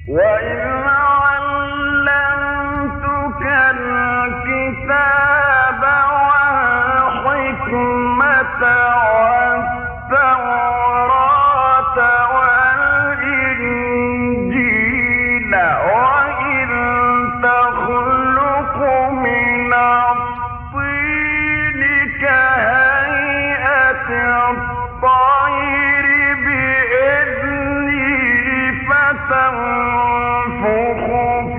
وإذ علمتك الكتاب والحكمة والتوراة والإنجيل وإذ تخلق من الطين كهيئة الطير بإذني فتنفخ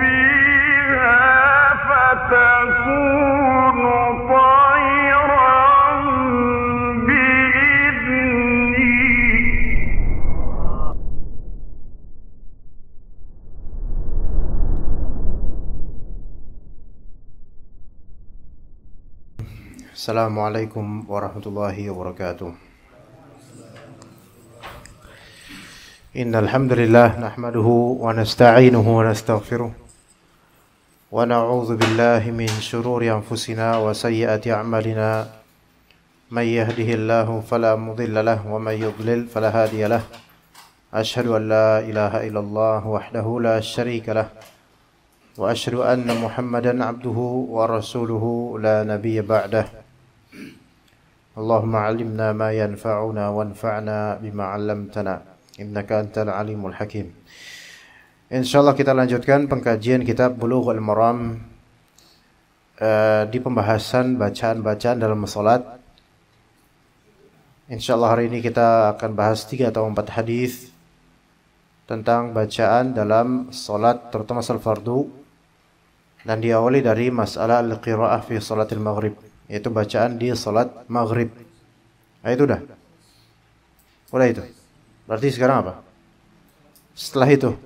فيها فتكون طيرا بإذني. Assalamualaikum warahmatullahi wabarakatuh. Innal hamdalillah nahmaduhu wa nasta'inuhu wa nastaghfiruh wa na'udzu billahi min shururi anfusina wa sayyiati a'malina. May yahdihillahu fala mudilla lahu wa may yudlil fala hadiya lahu. Ashhadu an la ilaha illallah wahdahu la syarika lahu wa ashhadu anna Muhammadan 'abduhu wa rasuluhu la nabiyya ba'dahu. Allahumma 'allimna ma yanfa'una wanfa'na bima 'allamtana innaka antal alimul hakim. Insyaallah kita lanjutkan pengkajian kitab Bulughul Maram di pembahasan bacaan-bacaan dalam salat. Insyaallah hari ini kita akan bahas 3 atau 4 hadis tentang bacaan dalam salat, terutama salat fardu, dan diawali dari masalah al-qiraah fi salatil maghrib, yaitu bacaan di salat maghrib. Nah, itu udah itu. Berarti sekarang apa? Setelah itu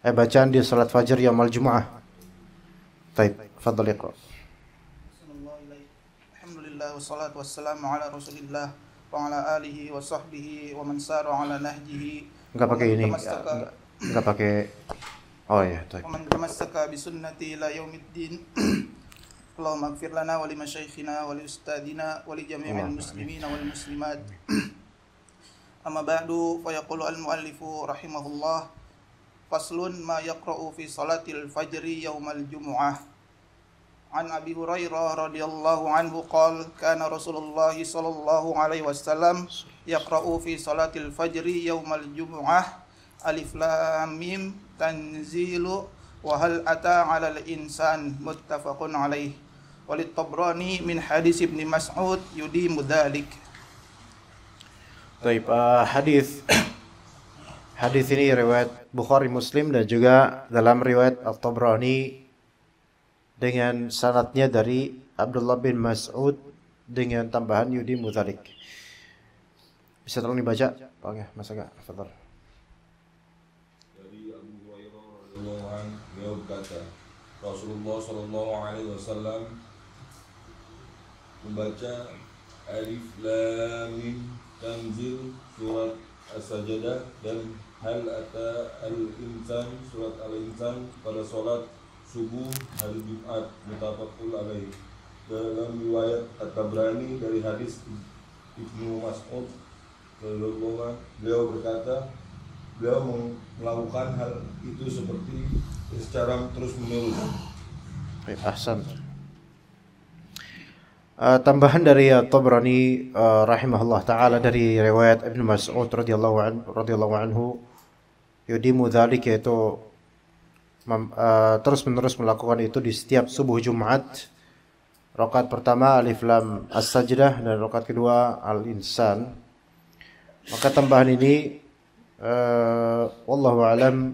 bacaan di salat fajar yaumul jumu'ah. Baik, fadhal iqra. Alhamdulillah wassalatu wassalamu ala Rasulillah wa ala alihi wa sahbihi wa man sara ala nahjihi. Enggak pakai ini. Enggak pakai. Oh ya, baik. Wa man tamassaka bi sunnati ila yaumiddin. Allahumma ighfir lana wa li masyayikhina wa li ustadina wa li jami'il muslimina wal muslimat. Amma ba'du, fa yaqulu al-muallifu rahimahullah, faslun ma yaqra'u fi salatil fajri yaumal jumu'ah. An Abi Hurairah radhiyallahu anhu qala kana Rasulullah sallallahu alaihi wasallam yaqra'u fi salatil fajri yaumal jumu'ah alif lam mim tanzilu wa hal ata 'alal insan muttafaqun alaih. Walit Tabrani min hadis Ibnu Mas'ud yudimu dzalik. Baik, hadis ini riwayat Bukhari, Muslim, dan juga dalam riwayat At-Tabrani dengan sanadnya dari Abdullah bin Mas'ud dengan tambahan yudimu dzalik. Bisa tolong dibaca? Pak ya, Mas Aga, fadhal. Dari Abu Hurairah radhiyallahu anhu, beliau berkata, Rasulullah sallallahu alaihi wasallam membaca alif lam mim tanzil surat as-sajdah dan hal ata al-insan surat al-insan pada salat subuh hari Jumat, muttafaqun alaih. Dalam riwayat At-Tabrani dari hadis Ibnu Mas'ud radhiyallahu anhu, beliau berkata, beliau melakukan hal itu seperti secara terus-menerus. Baik, ahsan. Tambahan dari Tabrani rahimahullah taala dari riwayat Ibnu Mas'ud radhiyallahu anhu yudimu dzalik, yaitu terus-menerus melakukan itu di setiap subuh Jumat. Rakaat pertama alif lam as-sajdah dan rakaat kedua al-insan. Maka tambahan ini wallahu alam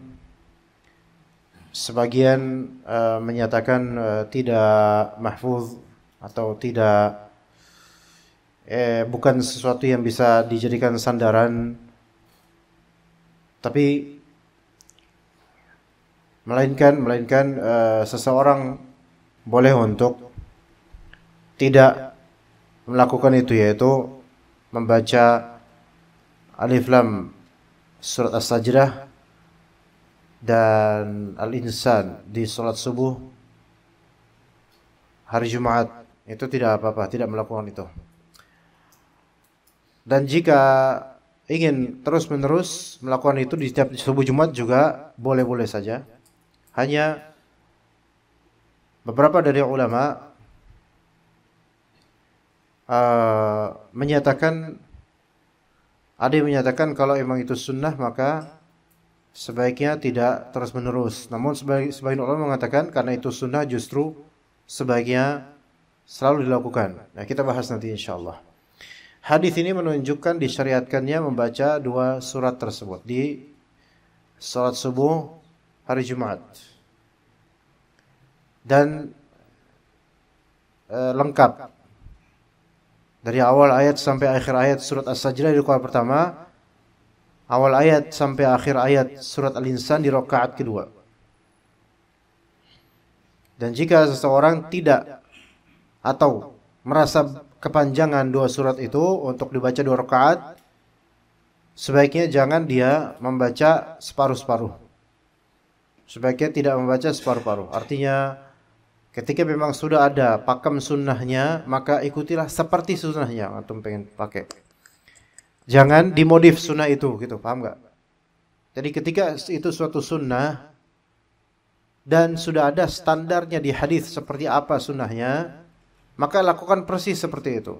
sebagian menyatakan tidak mahfuz atau tidak bukan sesuatu yang bisa dijadikan sandaran, tapi melainkan seseorang boleh untuk tidak melakukan itu, yaitu membaca alif lam surat as-sajdah dan al-insan di salat subuh hari Jumat. Itu tidak apa-apa, tidak melakukan itu. Dan jika ingin terus-menerus melakukan itu di setiap subuh Jumat juga boleh-boleh saja. Hanya beberapa dari ulama menyatakan, ada yang menyatakan kalau emang itu sunnah maka sebaiknya tidak terus-menerus. Namun sebagian ulama mengatakan karena itu sunnah justru sebaiknya selalu dilakukan. Nah, kita bahas nanti insyaallah. Hadis ini menunjukkan disyariatkannya membaca 2 surat tersebut di salat subuh hari Jumat. Dan lengkap. Dari awal ayat sampai akhir ayat surat As-Sajdah di rakaat pertama, awal ayat sampai akhir ayat surat Al-Insan di rakaat kedua. Dan jika seseorang tidak atau merasa kepanjangan 2 surat itu untuk dibaca 2 rakaat, sebaiknya jangan dia membaca separuh-separuh. Sebaiknya tidak membaca separuh-separuh. Artinya ketika memang sudah ada pakem sunnahnya, maka ikutilah seperti sunnahnya yang antum pengen pakai. Jangan dimodif sunnah itu, gitu, paham nggak? Jadi ketika itu suatu sunnah dan sudah ada standarnya di hadis seperti apa sunnahnya, maka lakukan persis seperti itu.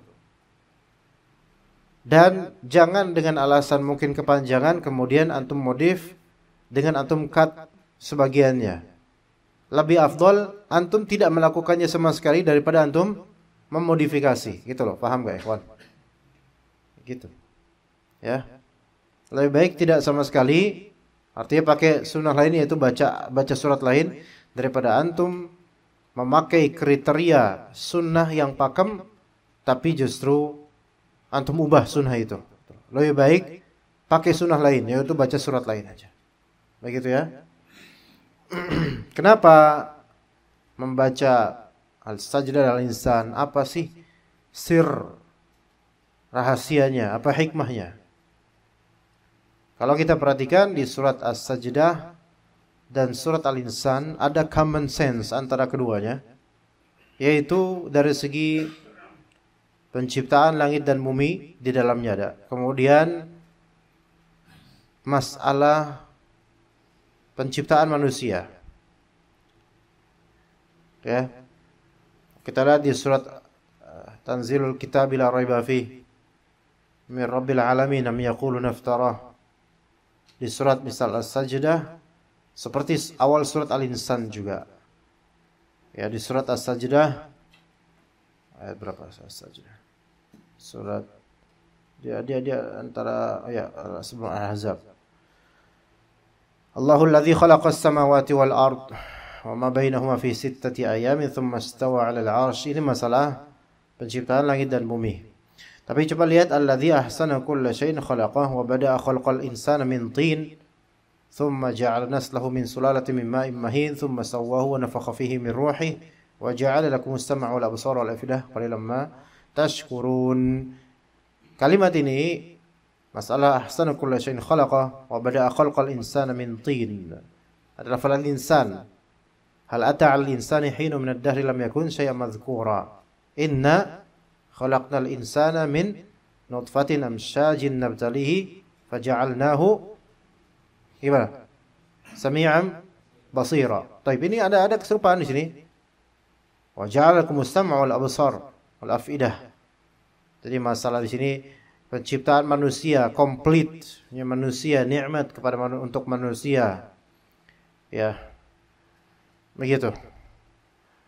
Dan jangan dengan alasan mungkin kepanjangan kemudian antum modif dengan antum cut sebagiannya. Lebih afdol antum tidak melakukannya sama sekali daripada antum memodifikasi, gitu loh. Paham gak, ikhwan? Gitu. Ya. Lebih baik tidak sama sekali, artinya pakai sunnah lain, yaitu baca surat lain, daripada antum memakai kriteria sunnah yang pakem tapi justru antum ubah sunnah itu. Lebih baik pakai sunnah lain, yaitu baca surat lain aja. Begitu ya. Kenapa membaca Al-Sajdah Al-Insan? Apa sih sir rahasianya? Apa hikmahnya? Kalau kita perhatikan di surat As-Sajdah dan surat Al-Insan ada common sense antara keduanya, yaitu dari segi penciptaan langit dan bumi di dalamnya ada. Kemudian masalah penciptaan manusia. Ya. Kita lihat di surat Tanzilul Kitab la raiba fihi min Rabbil alamin am yaquluna iftarah. Di surat misal As-Sajdah seperti awal surat Al-Insan juga. Ya, di surat As-Sajdah ayat berapa As-Sajdah? Surat dia antara ya sebelum Al-Ahzab. Allahul ladzi khalaqas samawati wal ard wa ma bainahuma fi 6 ayamin thumma istawa 'alal 'arsy. Ini masalah penciptaan langit dan bumi. Tapi coba lihat alladzi ahsana kulla syai'in khalaqahu wa bada'a khalqal insana min tin thumma ja'ala naslahu min sulalatin min ma'in mahin thumma sawwahu wa nafakha fihi min ruhihi wa ja'ala lakumus sam'a wal absara wal afidah qalilan ma tashkurun. Kalimat ini masalah ahsana kulla syai'in khalaqa wa bada'a khalqal insana min tin adalah falal insan hal ata 'al insani hinun min ad-dahri lam yakun syai'an madhkura inna khalaqnal insana min nutfatin amsyajin nabtalihi faja'alnahu gimana? Sami'an basira. Baik, ini ada keserupaan di sini. Wa ja'alakumus sam'a wal absar wal afidah. Jadi masalah di sini penciptaan manusia komplit, manusia nikmat kepada untuk manusia. Ya. Begitu.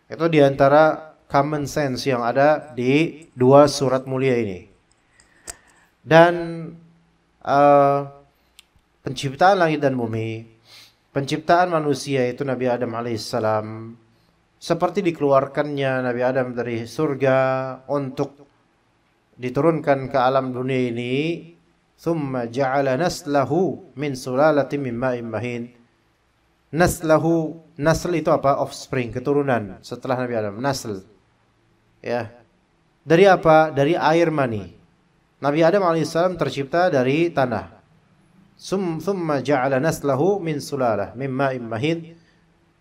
Itu diantara common sense yang ada di 2 surat mulia ini. Dan penciptaan langit dan bumi, penciptaan manusia itu Nabi Adam alaihissalam, seperti dikeluarkannya Nabi Adam dari surga untuk diturunkan ke alam dunia ini, thumma ja'ala naslahu min sulalatin min ma'in mahin. Naslahu, nasl itu apa? Offspring, keturunan setelah Nabi Adam. Nasl. Ya. Dari apa? Dari air mani. Nabi Adam alaihissalam tercipta dari tanah. Thumma ja'ala naslahu min sulalah min ma'in mahin.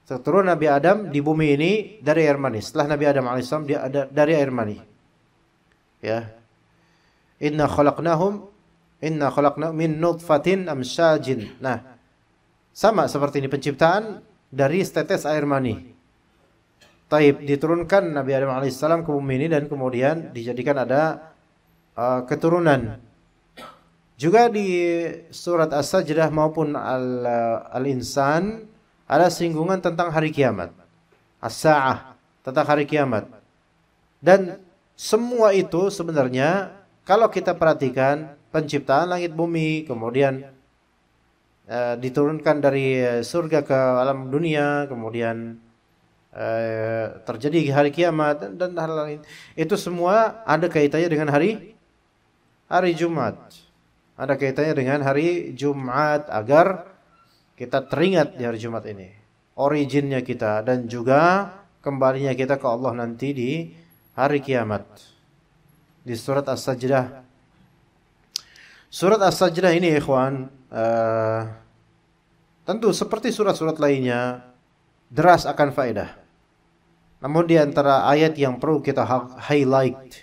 Keturunan Nabi Adam di bumi ini dari air mani. Setelah Nabi Adam alaihissalam dia ada dari air mani. Ya. Inna Inna khalaqna min nutfatin amsyajin. Nah, sama seperti ini penciptaan dari setetes air mani. Taib, diturunkan Nabi Adam alaihissalam ke bumi ini dan kemudian dijadikan ada keturunan. Juga di surat As-Sajdah maupun Al-Insan ada singgungan tentang hari kiamat. As-Sa'ah, tentang hari kiamat. Dan semua itu sebenarnya kalau kita perhatikan penciptaan langit bumi, kemudian diturunkan dari surga ke alam dunia, kemudian terjadi hari kiamat dan hal lain. Itu semua ada kaitannya dengan hari Jumat. Ada kaitannya dengan hari Jumat agar kita teringat di hari Jumat ini. Originnya kita dan juga kembalinya kita ke Allah nanti di hari kiamat. Di surat As-Sajdah. Surat As-Sajdah ini ikhwan, tentu seperti surat-surat lainnya deras akan faedah. Namun di antara ayat yang perlu kita highlight,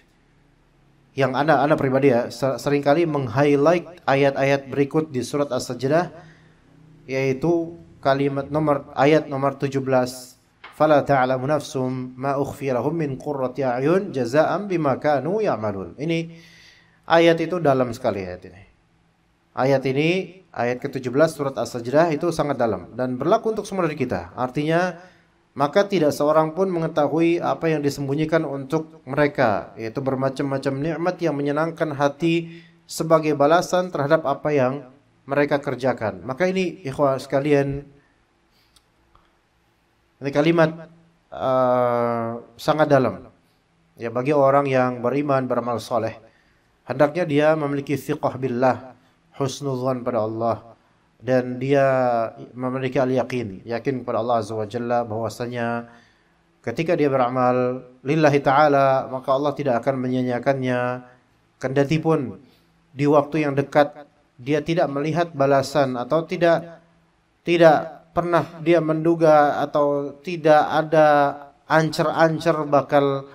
yang ana pribadi ya seringkali meng-highlight ayat-ayat berikut di surat As-Sajdah, yaitu ayat nomor 17. Fala ta'lamu nafsum ma ukhfiya lahum min qurrati a'yun jazaa'an bima kanu ya'malun. Ini ayat itu dalam sekali ayat ini. Ayat ini, ayat ke-17 surat As-Sajdah itu sangat dalam dan berlaku untuk semua dari kita. Artinya, maka tidak seorang pun mengetahui apa yang disembunyikan untuk mereka, yaitu bermacam-macam nikmat yang menyenangkan hati sebagai balasan terhadap apa yang mereka kerjakan. Maka ini ikhwah sekalian, ini kalimat sangat dalam. Ya, bagi orang yang beriman, beramal soleh, hendaknya dia memiliki thiqah billah, husnuzan pada Allah, dan dia memiliki al-yaqin, yakin kepada Allah Azza wa Jalla bahwasanya ketika dia beramal lillahi ta'ala, maka Allah tidak akan menyia-nyiakannya. Kendati pun di waktu yang dekat dia tidak melihat balasan atau tidak pernah dia menduga atau tidak ada ancer-ancer bakal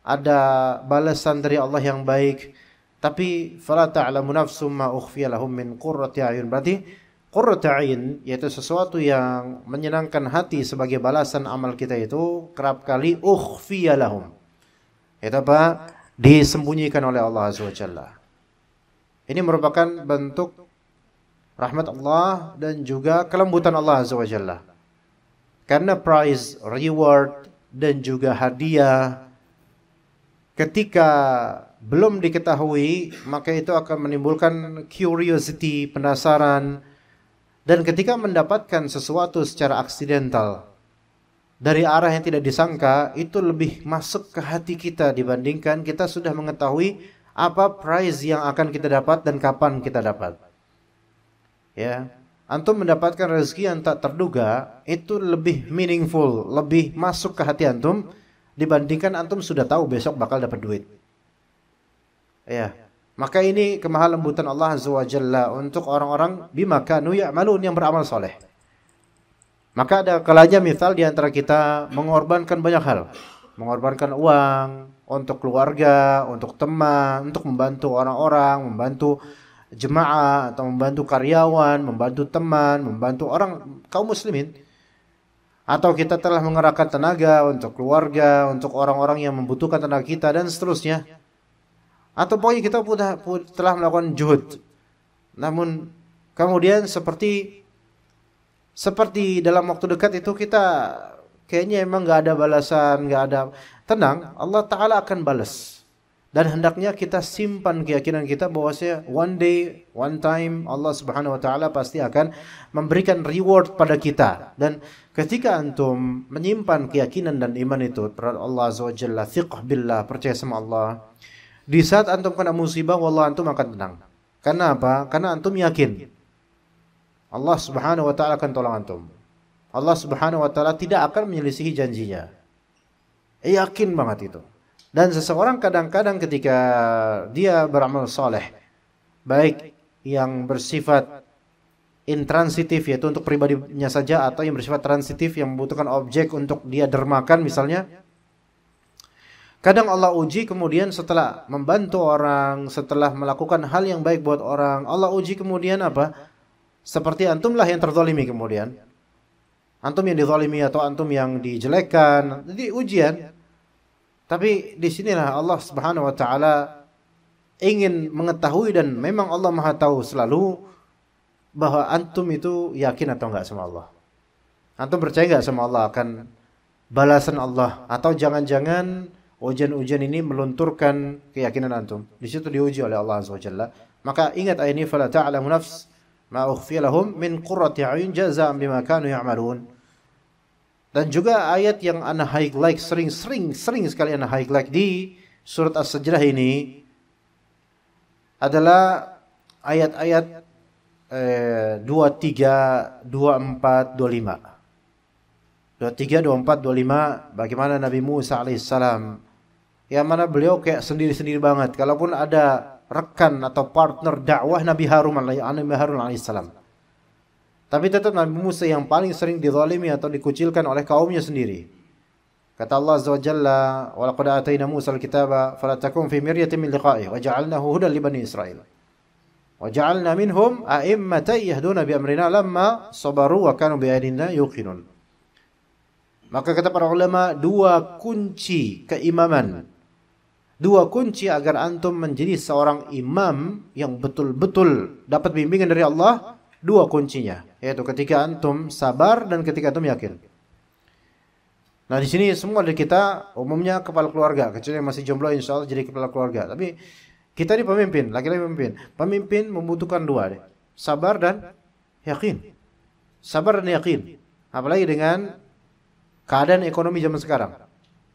ada balasan dari Allah yang baik. Tapi fala ta'lamu nafsum ma ukhfiya lahum min qurrati a'yun. Berarti qurratu a'yun yaitu sesuatu yang menyenangkan hati sebagai balasan amal kita itu kerap kali ukhfiya lahum. Itu apa? Disembunyikan oleh Allah Azza wa Jalla. Ini merupakan bentuk rahmat Allah dan juga kelembutan Allah Azza wa Jalla. Karena prize, reward dan juga hadiah ketika belum diketahui, maka itu akan menimbulkan curiosity, penasaran. Dan ketika mendapatkan sesuatu secara aksidental dari arah yang tidak disangka, itu lebih masuk ke hati kita dibandingkan kita sudah mengetahui apa prize yang akan kita dapat dan kapan kita dapat. Ya, antum mendapatkan rezeki yang tak terduga itu lebih meaningful, lebih masuk ke hati antum dibandingkan antum sudah tahu besok bakal dapat duit. Ya, maka ini kemaha lembutan Allah Azza wa Jalla untuk orang-orang bima kanu ya'malun, yang beramal soleh. Maka ada kalanya misal di antara kita mengorbankan banyak hal. Mengorbankan uang untuk keluarga, untuk teman, untuk membantu orang-orang, membantu jemaah atau membantu karyawan, membantu teman, membantu orang kaum muslimin. Atau kita telah mengerahkan tenaga untuk keluarga, untuk orang-orang yang membutuhkan tenaga kita dan seterusnya. Atau pokoknya kita telah melakukan juhud. Namun kemudian seperti dalam waktu dekat itu kita kayaknya emang gak ada balasan, gak ada. Tenang, Allah Ta'ala akan balas. Dan hendaknya kita simpan keyakinan kita bahwasanya one day, one time Allah Subhanahu wa Ta'ala pasti akan memberikan reward pada kita. Dan ketika antum menyimpan keyakinan dan iman itu terhadap Allah Azza wa Jalla, thiqah billah, percaya sama Allah, di saat antum kena musibah, wallah antum akan tenang. Karena apa? Karena antum yakin Allah Subhanahu wa Ta'ala akan tolong antum. Allah Subhanahu wa Ta'ala tidak akan menyelisihi janjinya. Yakin banget itu. Dan seseorang kadang-kadang ketika dia beramal soleh, baik yang bersifat intransitif yaitu untuk pribadinya saja, atau yang bersifat transitif yang membutuhkan objek untuk dia dermakan misalnya, Kadang Allah uji kemudian setelah membantu orang, setelah melakukan hal yang baik buat orang, Allah uji kemudian apa? Seperti antumlah yang terzalimi kemudian. Antum yang dizalimi atau antum yang dijelekan, jadi ujian. Tapi di sinilah Allah Subhanahu wa taala ingin mengetahui, dan memang Allah Maha tahu selalu bahwa antum itu yakin atau enggak sama Allah. Antum percaya enggak sama Allah akan balasan Allah, atau jangan-jangan ujian-ujian ini melunturkan keyakinan antum. Di situ diuji oleh Allah Azza wa Jalla. Maka ingat ayat ini, fala ta'lamu nafs ma ukhfiya lahum min qurrati a'yun jazaa'an bima kanu ya'malun. Dan juga ayat yang ana highlight sering sekali ana highlight di surat As-Sajdah ini adalah ayat-ayat 23, 24, 25. 23, 24, 25 bagaimana Nabi Musa alaihissalam, yang mana beliau kayak sendiri-sendiri banget. Kalaupun ada rekan atau partner dakwah Nabi Harun alaihissalam, tapi tetap Nabi Musa yang paling sering dizalimi atau dikucilkan oleh kaumnya sendiri. Kata Allah Azza wa Jalla, wa laqad atayna Musa al-kitaba fala takun fi miryatin min liqa'ihi wa ja'alnahu hudan li bani Israil wa ja'alna minhum a'immatan yahduna bi amrina lamma sabaru wa kanu bi ayatina yuqinun. Maka kata para ulama, dua kunci keimaman, dua kunci agar antum menjadi seorang imam yang betul-betul dapat bimbingan dari Allah, dua kuncinya, yaitu ketika antum sabar dan ketika antum yakin. Nah, di sini semua dari kita umumnya kepala keluarga, kecuali yang masih jomblo insya Allah jadi kepala keluarga. Tapi kita ini pemimpin, laki-laki pemimpin. Pemimpin membutuhkan dua, sabar dan yakin. Sabar dan yakin. Apalagi dengan keadaan ekonomi zaman sekarang.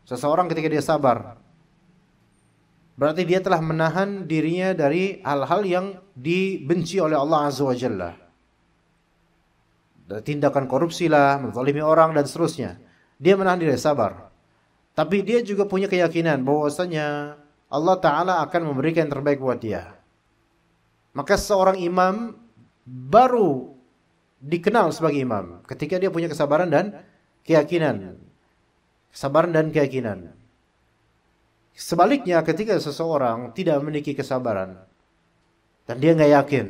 Seseorang ketika dia sabar, berarti dia telah menahan dirinya dari hal-hal yang dibenci oleh Allah Azza wa Jalla. Tindakan korupsi lah, menzalimi orang dan seterusnya. Dia menahan diri, sabar. Tapi dia juga punya keyakinan bahwasanya Allah Ta'ala akan memberikan yang terbaik buat dia. Maka seorang imam baru dikenal sebagai imam ketika dia punya kesabaran dan keyakinan. Kesabaran dan keyakinan. Sebaliknya, ketika seseorang tidak memiliki kesabaran dan dia nggak yakin,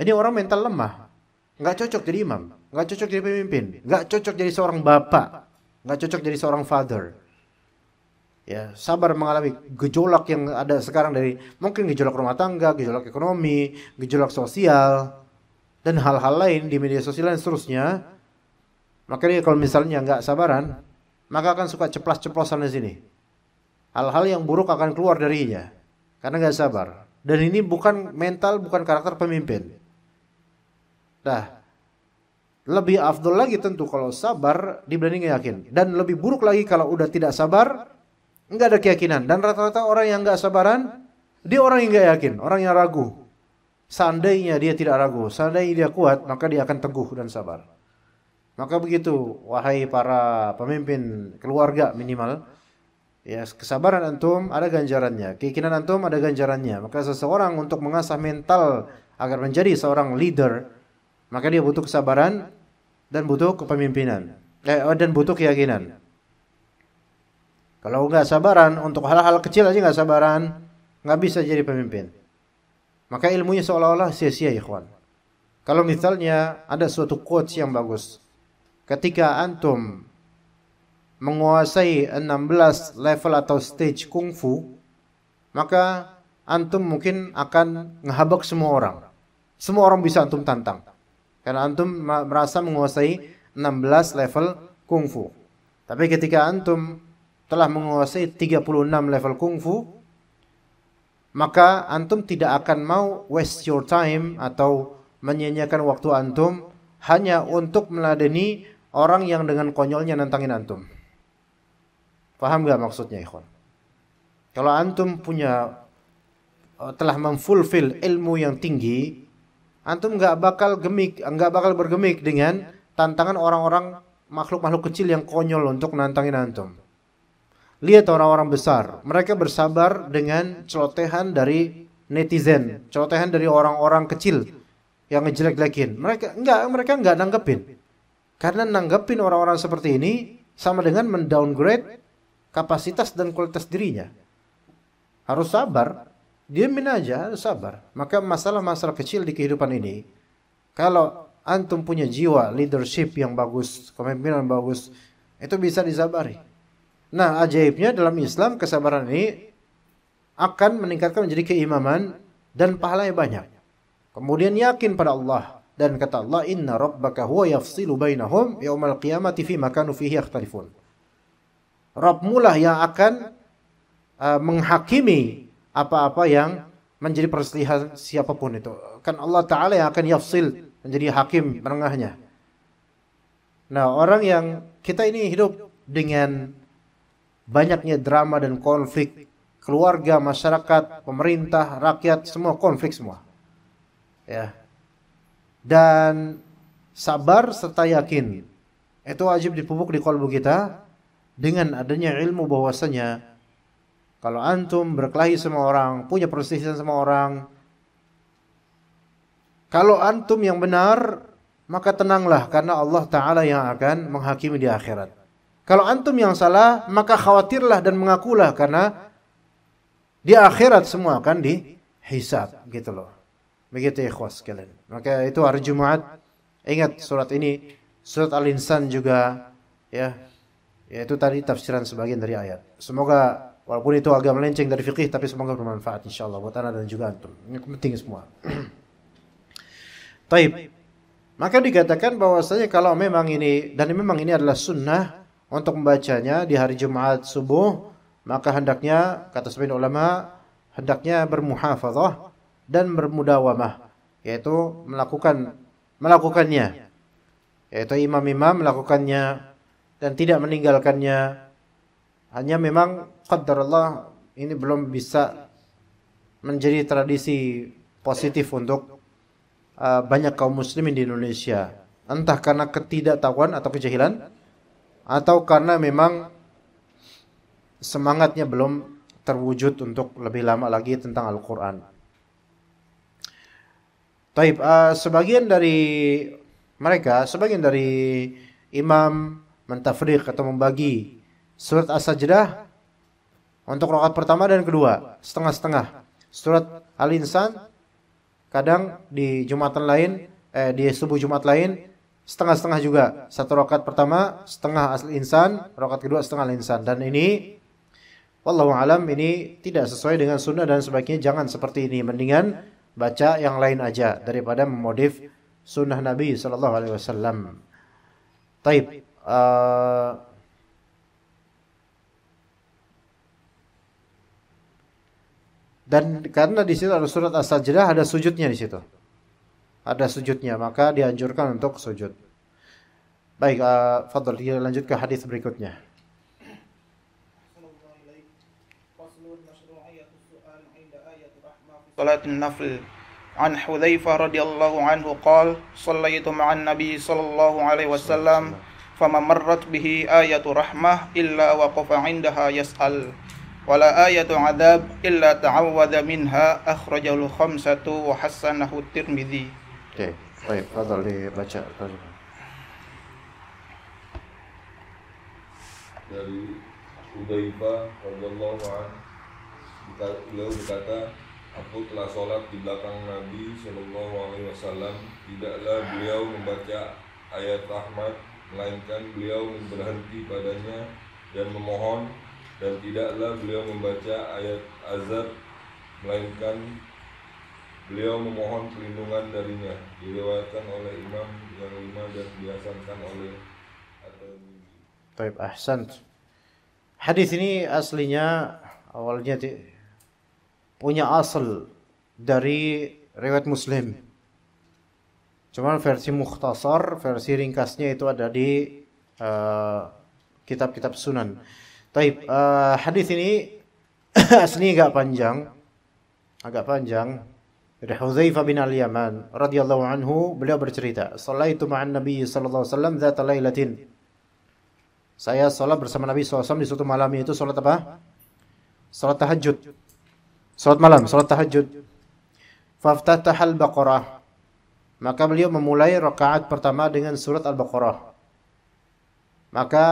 ini orang mental lemah, nggak cocok jadi imam, nggak cocok jadi pemimpin, nggak cocok jadi seorang bapak, nggak cocok jadi seorang father. Ya, sabar mengalami gejolak yang ada sekarang, dari mungkin gejolak rumah tangga, gejolak ekonomi, gejolak sosial, dan hal-hal lain di media sosial dan seterusnya. Maka dia kalau misalnya nggak sabaran, maka akan suka ceplas-ceplosan di sini. Hal-hal yang buruk akan keluar darinya karena nggak sabar. Dan ini bukan mental, bukan karakter pemimpin. Nah, lebih afdol lagi tentu kalau sabar dibanding yakin. Dan lebih buruk lagi kalau udah tidak sabar, nggak ada keyakinan. Dan rata-rata orang yang nggak sabaran, dia orang yang nggak yakin, orang yang ragu. Seandainya dia tidak ragu, seandainya dia kuat, maka dia akan teguh dan sabar. Maka begitu, wahai para pemimpin keluarga minimal, ya, kesabaran antum ada ganjarannya, keyakinan antum ada ganjarannya. Maka seseorang untuk mengasah mental agar menjadi seorang leader, maka dia butuh kesabaran dan butuh kepemimpinan, dan butuh keyakinan. Kalau nggak sabaran untuk hal-hal kecil aja nggak sabaran, nggak bisa jadi pemimpin. Maka ilmunya seolah-olah sia-sia, ikhwan. Kalau misalnya ada suatu quotes yang bagus, ketika antum menguasai 16 level atau stage kungfu, maka antum mungkin akan ngehabak semua orang. Semua orang bisa antum tantang. Karena antum merasa menguasai 16 level kungfu. Tapi ketika antum telah menguasai 36 level kungfu, maka antum tidak akan mau waste your time atau menyia-nyiakan waktu antum hanya untuk meladeni orang yang dengan konyolnya nantangin antum. Paham gak maksudnya, ikhwan? Kalau antum telah memfulfill ilmu yang tinggi, antum nggak bakal bergemik dengan tantangan orang-orang makhluk-makhluk kecil yang konyol untuk nantangin antum. Lihat orang-orang besar, mereka bersabar dengan celotehan dari netizen, celotehan dari orang-orang kecil yang ngejelek-jelekin. Mereka nggak nanggepin. Karena nanggepin orang-orang seperti ini sama dengan mendowngrade kapasitas dan kualitas dirinya. Harus sabar, diamin aja, harus sabar. Maka masalah-masalah kecil di kehidupan ini, kalau antum punya jiwa leadership yang bagus, kepemimpinan bagus, itu bisa disabari. Nah, ajaibnya dalam Islam kesabaran ini akan meningkatkan menjadi keimaman dan pahalanya banyak. Kemudian yakin pada Allah, dan kata Allah, inna rabbaka huwa yafsilu bainahum yaumal qiyamati fima kanu fihi yakhtalifun. Rabbmu lah yang akan menghakimi apa-apa yang menjadi perselisihan siapapun itu. Kan Allah Ta'ala yang akan yafsil, menjadi hakim penengahnya. Nah, orang yang kita ini hidup dengan banyaknya drama dan konflik, keluarga, masyarakat, pemerintah, rakyat, semua konflik semua. Ya. Dan sabar serta yakin itu wajib dipupuk di kalbu kita dengan adanya ilmu bahwasanya kalau antum berkelahi sama orang, punya perselisihan sama orang, kalau antum yang benar, maka tenanglah karena Allah Ta'ala yang akan menghakimi di akhirat. Kalau antum yang salah, maka khawatirlah dan mengakulah karena di akhirat semua akan dihisab, gitu loh. Begitu ikhwas sekalian. Maka itu hari Jumat, ingat surat ini, surat Al-Insan juga, ya itu tadi tafsiran sebagian dari ayat. Semoga walaupun itu agak melenceng dari fikih, tapi semoga bermanfaat insyaallah buat anda dan juga antum. Ini penting semua. Taib. Maka dikatakan bahwasanya kalau memang ini, dan memang ini adalah sunnah untuk membacanya di hari Jumat subuh, maka hendaknya, kata sebagian ulama, hendaknya bermuhafadzah dan bermudawamah, yaitu melakukannya, yaitu imam-imam melakukannya dan tidak meninggalkannya. Hanya memang qadarullah ini belum bisa menjadi tradisi positif untuk banyak kaum muslimin di Indonesia, entah karena ketidaktahuan atau kejahilan, atau karena memang semangatnya belum terwujud untuk lebih lama lagi tentang Al-Quran. Taib, sebagian dari mereka, sebagian dari imam mentafriq atau membagi surat As-Sajdah untuk rakaat pertama dan kedua, setengah-setengah. Surat Al-Insan kadang di Jumatan lain, di subuh Jumat lain, setengah-setengah juga. Satu rakaat pertama, setengah Al-Insan, rakaat kedua setengah Al-Insan. Dan ini, wallahu alam, ini tidak sesuai dengan sunnah dan sebaiknya jangan seperti ini. Mendingan baca yang lain aja daripada memodif sunnah Nabi sallallahu alaihi wasallam. Taib. Dan karena di situ ada surat As-Sajdah, ada sujudnya di situ. Ada sujudnya, maka dianjurkan untuk sujud. Baik, fadhal, kita lanjut ke hadis berikutnya. صلاة النفل عن حذيفة رضي الله عنه قال صليت مع النبي صلى الله عليه وسلم فما مرت به آية رحمة إلا وقف عندها يسأل ولا آية عذاب إلا تعوذ منها أخرجه الخمسة وحسنه الترمذي. Oke, baik, fadhal dibaca. Dari Hudzaifah radhiyallahu anhu, beliau berkata, aku telah sholat di belakang Nabi Shallallahu Alaihi Wasallam. Tidaklah beliau membaca ayat rahmat, melainkan beliau berhenti padanya dan memohon, dan tidaklah beliau membaca ayat azab, melainkan beliau memohon perlindungan darinya. Diriwayatkan oleh Imam yang 5 dan dihasankan oleh At-Tirmidzi. Baik, ahsan. Hadis ini aslinya awalnya punya asal dari riwayat Muslim. Cuman versi mukhtasar, versi ringkasnya itu ada di kitab-kitab sunan. Taib, hadis ini aslinya agak panjang. Dari Hudzaifah bin Al-Yaman radhiyallahu anhu, beliau bercerita, "Shallaitu ma'an Nabi sallallahu alaihi wasallam dzata lailatin." Saya salat bersama Nabi SAW di suatu malam, itu salat apa? Salat tahajud. Salat malam, salat tahajud. Faftatahal Baqarah. Maka beliau memulai rakaat pertama dengan surat Al-Baqarah. Maka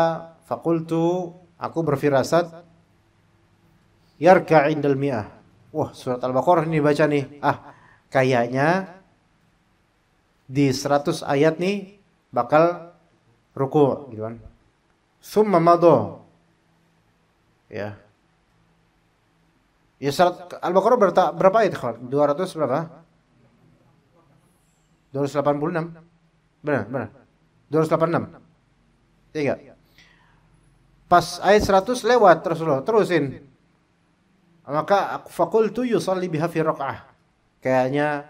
faqultu, Aku berfirasat yarka' indal mi'ah. Wah, surat Al-Baqarah ini baca nih. Kayaknya di 100 ayat nih bakal ruku' gitu kan. Summa madha. Ya. Ya, surat Al-Baqarah berapa ayat, kawan? 200 berapa? 286. Benar. 286. Tiga. Pas ayat 100 lewat Rasulullah terusin. Maka faqultu yusalli biha fi raq'ah. Kayaknya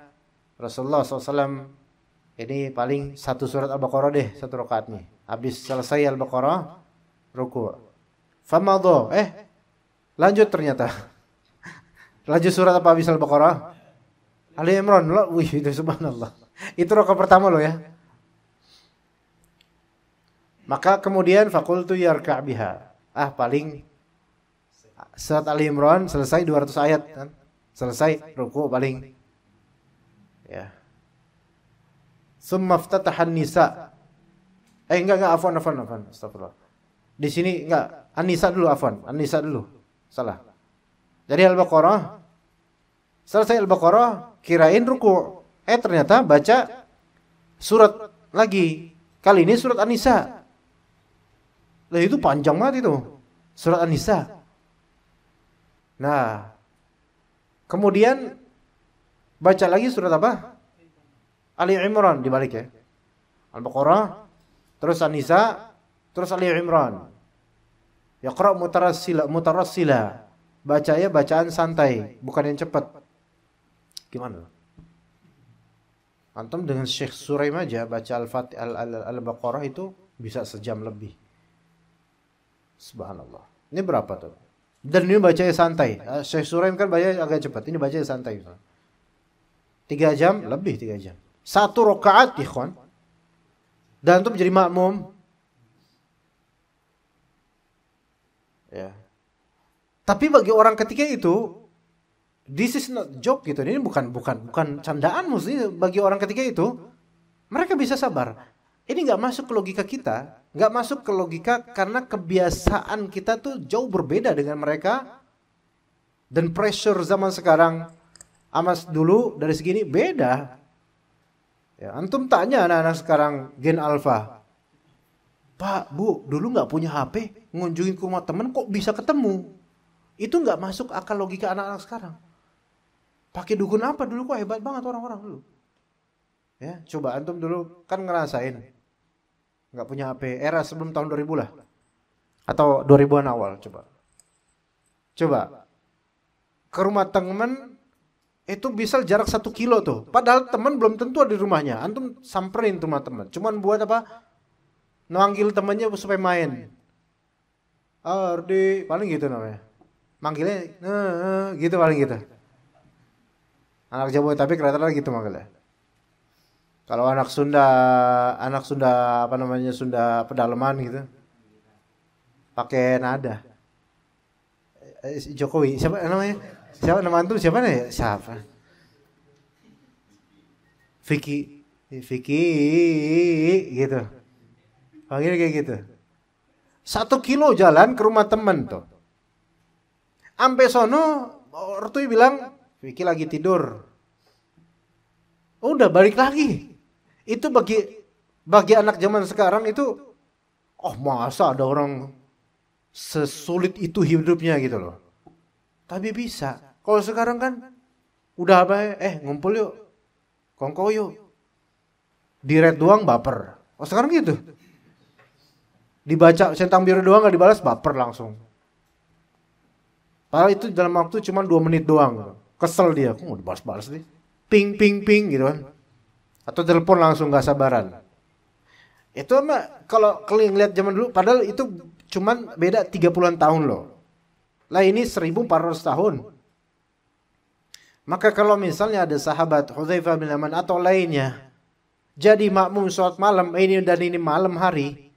Rasulullah SAW ini paling satu surat Al-Baqarah deh, satu rakaat nih. Habis selesai Al-Baqarah, ruku'. Famadha. Lanjut ternyata. Lanjut surat apa habis Al-Baqarah? Ali Imran. Wih, itu subhanallah. Itu rakaat pertama loh ya. Maka kemudian faqultu yarka' biha. Paling surat Ali Imran selesai 200 ayat kan. Selesai ruku' paling. Ya. Summa iftatahan nisa. Enggak, afwan. Astagfirullah. Di sini enggak, An-Nisa dulu, afwan. An-Nisa dulu. Salah. Jadi Al-Baqarah. Selesai Al-Baqarah, kirain ruku'. Ternyata baca surat lagi. Kali ini surat An-Nisa. Lah itu panjang banget itu. Surat An-Nisa. Nah, kemudian baca lagi surat apa? Ali Imran dibalik ya. Al-Baqarah, terus An-Nisa, terus Ali Imran. Yaqra' mutarassila. Bacanya bacaan santai, bukan yang cepat. Gimana? Antum dengan Syekh Suraim aja baca Al-Baqarah itu bisa sejam lebih. Subhanallah. Ini berapa tuh? Dan ini bacanya santai. Syekh Suraim kan bacanya agak cepat. Ini bacanya santai. 3 jam lebih 3 jam. 1 rakaat ikhwan. Dan antum jadi makmum. Ya. Tapi bagi orang ketika itu, this is not joke gitu. Ini bukan candaan, mesti bagi orang ketika itu mereka bisa sabar. Ini nggak masuk ke logika kita, nggak masuk ke logika karena kebiasaan kita tuh jauh berbeda dengan mereka dan pressure zaman sekarang amas dulu dari segini beda. Ya, antum tanya anak-anak sekarang Gen Alpha, Pak, Bu, dulu nggak punya HP, ngunjungin ke rumah temen kok bisa ketemu? Itu nggak masuk akal logika anak-anak sekarang. Pakai dukun apa dulu kok hebat banget orang-orang dulu. Ya, coba antum dulu kan ngerasain nggak punya HP era sebelum tahun 2000 lah. Atau 2000-an awal coba. Ke rumah temen itu bisa jarak 1 kilo tuh. Padahal temen belum tentu ada di rumahnya. Antum samperin rumah temen. Cuman buat apa? Manggil temennya supaya main. Ardi, paling gitu namanya. Manggilnya gitu paling gitu. Anak Jabodetabek rata-rata gitu manggilnya. Kalau anak Sunda apa namanya, Sunda pedalaman gitu, pakai nada. Jokowi, siapa namanya? Siapa nama antum? Siapa nih? Siapa? Vicky gitu. Panggil kayak gitu. 1 kilo jalan ke rumah temen tuh. Ampe sono, ortunya bilang, Vicky lagi tidur. Udah balik lagi. Itu bagi anak zaman sekarang itu, masa ada orang sesulit itu hidupnya gitu loh. Tapi bisa. Kalau sekarang kan udah apa? Ngumpul yuk, kongko yuk. Di red doang baper. Sekarang gitu. Dibaca centang biru doang nggak dibalas baper langsung. Padahal itu dalam waktu cuma 2 menit doang. Gitu. Kesel dia, kok mau dibalas-balas nih. Ping gitu kan. Atau telepon langsung nggak sabaran. Itu mah kalau kalian lihat zaman dulu, padahal itu cuman beda 30-an tahun loh. Lah ini 1400 tahun. Maka kalau misalnya ada sahabat Hudzaifah bin Yaman atau lainnya jadi makmum sholat malam ini malam hari,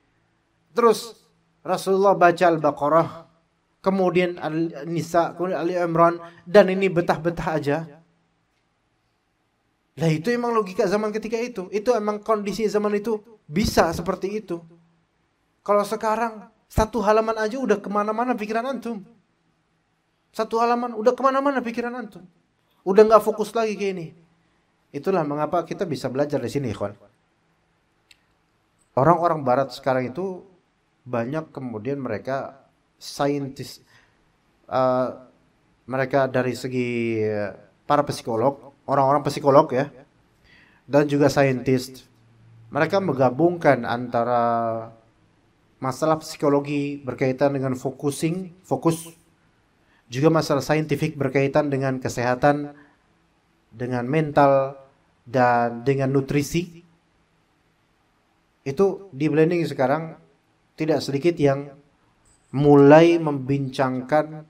terus Rasulullah baca Al-Baqarah, kemudian An-Nisa, kemudian Ali Imran, dan ini betah-betah aja. Lah itu emang logika zaman ketika itu. Itu emang kondisi zaman itu bisa seperti itu. Kalau sekarang Satu halaman aja udah kemana-mana pikiran antum. Satu halaman udah kemana-mana pikiran antum. Udah nggak fokus lagi kayak ini. Itulah mengapa kita bisa belajar di sini, ikhwan. Orang-orang barat sekarang itu banyak kemudian mereka saintis, mereka dari segi para psikolog, orang-orang psikolog ya, dan juga saintis, mereka menggabungkan antara masalah psikologi berkaitan dengan fokus, juga masalah saintifik berkaitan dengan kesehatan, dengan mental, dan dengan nutrisi. Itu di blending sekarang tidak sedikit yang mulai membincangkan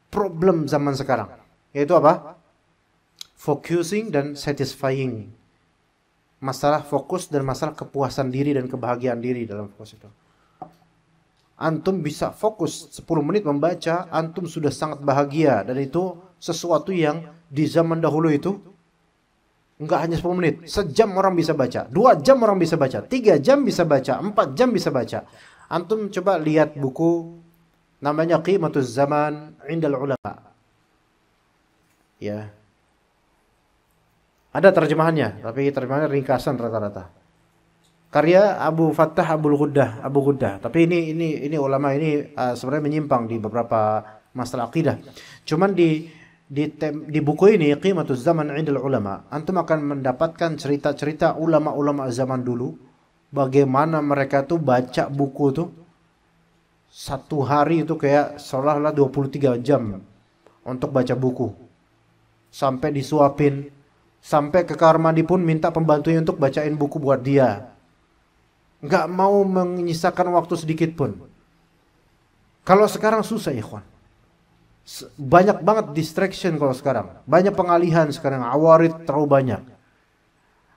problem zaman sekarang, yaitu apa? Focusing dan satisfying. Masalah fokus dan masalah kepuasan diri dan kebahagiaan diri dalam fokus itu. Antum bisa fokus 10 menit membaca, antum sudah sangat bahagia, dan itu sesuatu yang di zaman dahulu itu enggak hanya 10 menit, sejam orang bisa baca, 2 jam orang bisa baca, 3 jam bisa baca, 4 jam bisa baca. Antum coba lihat buku namanya Qimatuz Zaman Indal Ulama. Ya. Ada terjemahannya, tapi terjemahannya ringkasan rata-rata. Karya Abu Fattah Abu Ghuddah. Tapi ini ulama ini sebenarnya menyimpang di beberapa masalah akidah. Cuman di buku ini Qimatuz Zaman Indal Ulama, antum akan mendapatkan cerita-cerita ulama-ulama zaman dulu, bagaimana mereka tuh baca buku tuh satu hari itu kayak seolah-olah 23 jam untuk baca buku. Sampai disuapin, sampai ke kamar mandi pun minta pembantunya untuk bacain buku buat dia. Nggak mau menyisakan waktu sedikit pun. Kalau sekarang susah, ikhwan. Banyak banget distraction kalau sekarang. Banyak pengalihan sekarang, awarid terlalu banyak.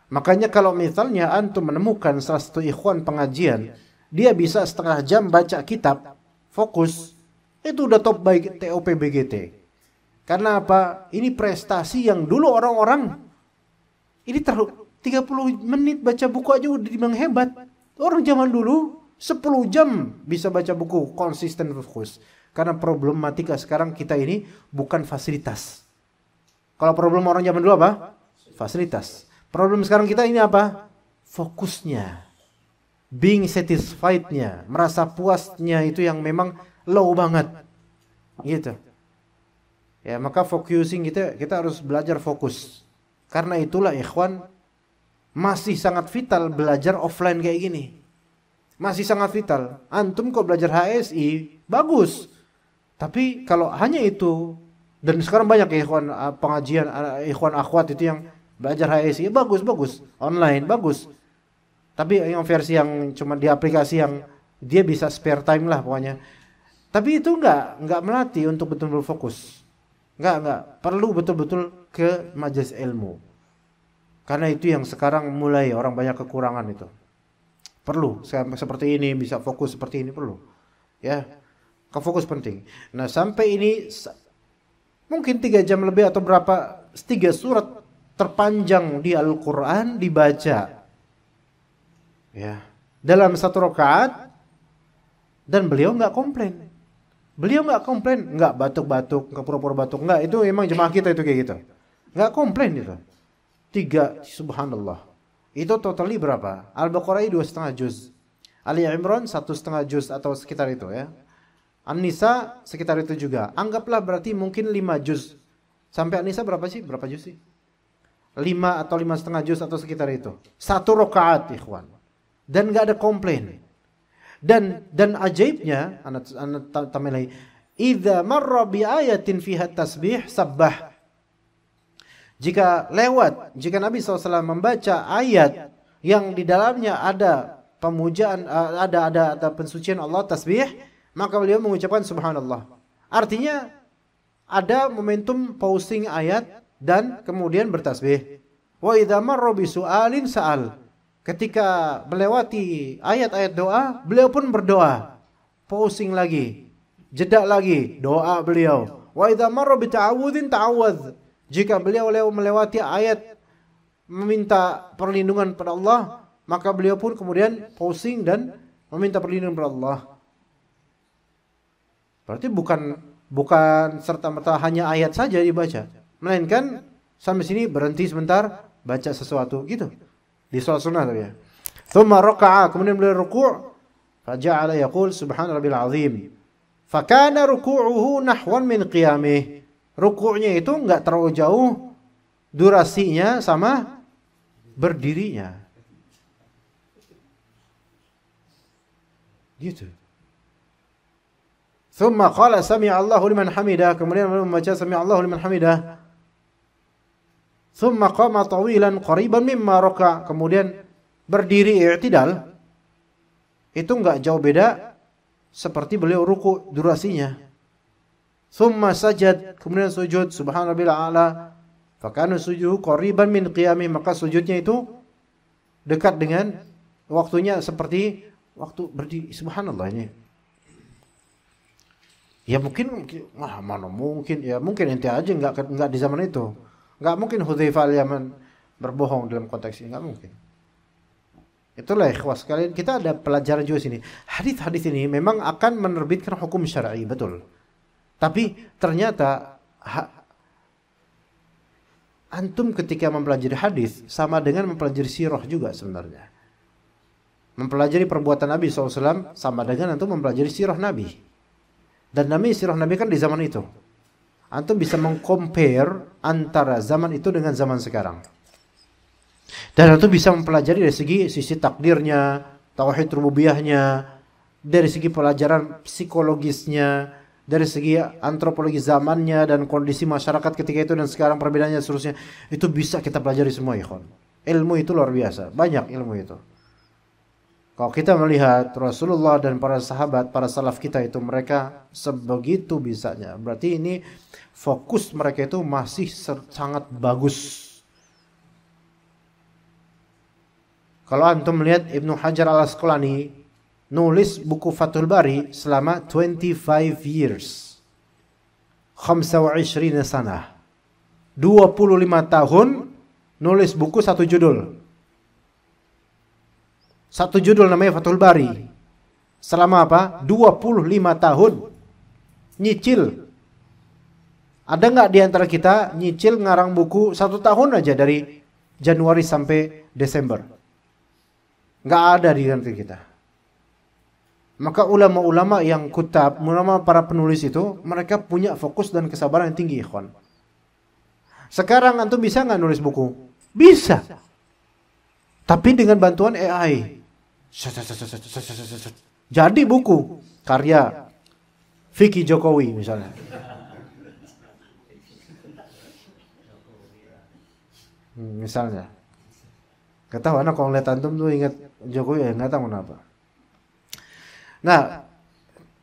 Makanya kalau misalnya antum menemukan salah satu ikhwan pengajian, dia bisa setengah jam baca kitab, fokus, itu udah top baik TOP BGT. Karena apa? Ini prestasi yang dulu orang-orang ini 30 menit baca buku aja udah dibilang hebat. Orang zaman dulu 10 jam bisa baca buku konsisten fokus. Karena problematika sekarang kita ini bukan fasilitas. Kalau problem orang zaman dulu apa? Fasilitas. Problem sekarang kita ini apa? Fokusnya. Being satisfied-nya. Merasa puasnya itu yang memang low banget. Gitu. Ya, maka focusing kita harus belajar fokus. Karena itulah ikhwan, masih sangat vital belajar offline kayak gini. Masih sangat vital. Antum kalau belajar HSI, bagus. Tapi kalau hanya itu, dan sekarang banyak ya ikhwan pengajian, ikhwan akhwat itu yang belajar HSI, bagus. Online, bagus. Tapi yang versi yang cuma di aplikasi yang dia bisa spare time lah pokoknya. Tapi itu enggak melatih untuk betul-betul fokus. Enggak. Perlu betul-betul ke majelis ilmu. Karena itu yang sekarang mulai orang banyak kekurangan itu. Perlu seperti ini, bisa fokus seperti ini perlu. Ya. Fokus penting. Nah, sampai ini mungkin 3 jam lebih atau berapa, 3 surat terpanjang di Al-Qur'an dibaca. Ya. Dalam 1 rakaat, dan beliau enggak komplain. Enggak batuk-batuk, enggak pura-pura batuk, enggak. Itu memang jemaah kita itu kayak gitu. Enggak komplain itu. 3, subhanallah. Itu totally berapa? Al-Baqarah 2,5 juz. Ali Imran 1,5 juz atau sekitar itu ya. An-Nisa sekitar itu juga. Anggaplah berarti mungkin 5 juz. Sampai An-Nisa berapa sih? Berapa juz sih? 5 atau 5,5 juz atau sekitar itu. 1 rakaat, ikhwan. Dan enggak ada komplain. Dan ajaibnya, anak tambahin lagi, idza marra bi ayatin fiha tasbih sabbah. Jika Nabi SAW membaca ayat yang di dalamnya ada pemujaan, ada pensucian Allah, tasbih, maka beliau mengucapkan subhanallah. Artinya ada momentum pausing ayat dan kemudian bertasbih. Wa idza marra bi su'alin sa'al. Ketika melewati ayat-ayat doa, beliau pun berdoa. Pausing lagi, jeda lagi, doa beliau. Wa idza marra bi ta'awudzin ta'awwadz. Jika beliau melewati ayat meminta perlindungan pada Allah, maka beliau pun kemudian pausing dan meminta perlindungan pada Allah. Berarti bukan serta-merta hanya ayat saja dibaca, melainkan sampai sini berhenti sebentar, baca sesuatu gitu. Di sholat sunnah ya. Tsumma raka'a, kemudian beliau ruku', faja'ala yaqul subhana rabbil azim. Fakana ruku'uhu nahwan min qiyamih. Ruku'nya itu enggak terlalu jauh durasinya sama berdirinya. Gitu. Tsumma qala sami'a Allahu liman hamidah, kemudian membaca sami'a Allahu liman hamidah. Tsumma qama tawilan qariban mimma raka', kemudian berdiri i'tidal. Itu enggak jauh beda seperti beliau ruku durasinya. Tsumma sajad, kemudian sujud subhanallah a'la. Fakana sujudu qariban min qiyami, maka sujudnya itu dekat dengan waktunya seperti waktu berdiri. Subhanallah ini. Ya mungkin mana mungkin, ya mungkin ente aja enggak di zaman itu. Enggak mungkin Hudzaifah al-Yaman berbohong dalam konteks ini, enggak mungkin. Itulah ikhwas sekalian, kita ada pelajaran juga sini. Hadis-hadis ini memang akan menerbitkan hukum syar'i, betul. Tapi ternyata antum ketika mempelajari hadis sama dengan mempelajari sirah juga sebenarnya. Mempelajari perbuatan Nabi SAW sama dengan antum mempelajari sirah Nabi. Dan namanya sirah Nabi kan di zaman itu. Antum bisa mengcompare antara zaman itu dengan zaman sekarang. Dan antum bisa mempelajari dari sisi takdirnya, tauhid rububiyahnya, dari segi pelajaran psikologisnya, dari segi antropologi zamannya dan kondisi masyarakat ketika itu dan sekarang perbedaannya seterusnya. Itu bisa kita pelajari semua, ikhwan. Ilmu itu luar biasa, banyak ilmu itu. Kalau kita melihat Rasulullah dan para sahabat, para salaf kita itu, mereka sebegitu bisanya. Berarti ini fokus mereka itu masih sangat bagus. Kalau antum melihat Ibnu Hajar al-Asqalani nulis buku Fathul Bari selama 25 years. 25 sana. 25 tahun nulis buku satu judul. Satu judul namanya Fathul Bari. Selama apa? 25 tahun. Nyicil. Ada nggak di antara kita nyicil ngarang buku 1 tahun aja dari Januari sampai Desember? Nggak ada di antara kita. Maka ulama-ulama yang kutab, ulama para penulis itu, mereka punya fokus dan kesabaran yang tinggi, ikhwan. Sekarang antum bisa nggak nulis buku? Bisa. Tapi dengan bantuan AI. Jadi buku karya Vicky Jokowi misalnya. Misalnya. Gak tahu, anak kalau lihat antum tuh ingat Jokowi ya, gak tahu kenapa. Nah,